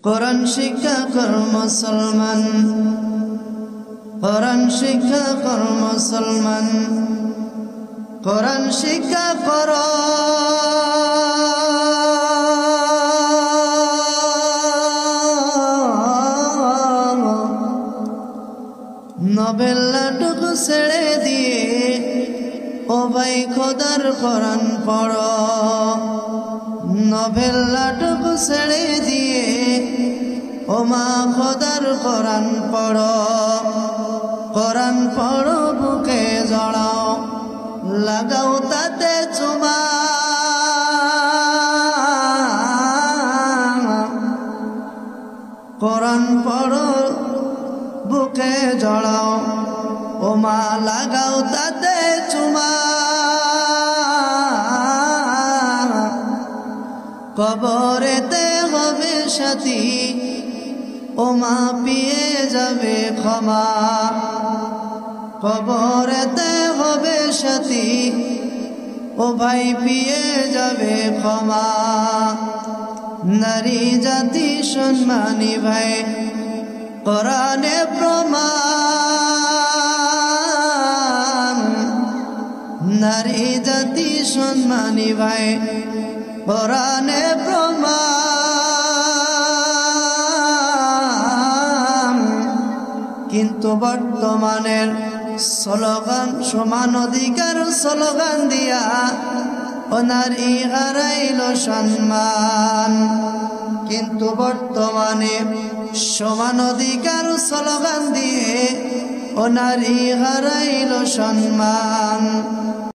কোরআন শিক্ষা কর মুসলমান, কোরআন শিক্ষা কর মুসলমান, কোরআন শিক্ষা কর। নবেলাটুকু ছেড়ে দিয়ে ও ভাই খোদার কোরআন পড়ো। নবেলাটুকু ছেড়ে দিয়ে ও মা খোদার কোরআন পড়ো। কোরআন পড়ো, বুকে জড়াও, লাগাও তাতে চুমা। কোরআন পড়ো, বুকে জড়াও, ও মা লাগাও তাতে চুমা। কবরেতে হবে সাথী, ও মা পেয়ে যাবে ক্ষমা। কবরেতে হবে সাথী, ও ভাই পেয়ে যাবে ক্ষমা। নারী জাতি সম্মানী ভাই, কোরআনে প্রমাণ। নারী জাতি সম্মানী ভাই, কোরআনে প্রমাণ। কিন্তু বর্তমানের স্লোগান, সমান অধিকার স্লোগান দিয়া ও নারী হারাইল সম্মান। কিন্তু বর্তমানে সমান অধিকার স্লোগান দিয়ে ও নারী হারাইল সম্মান।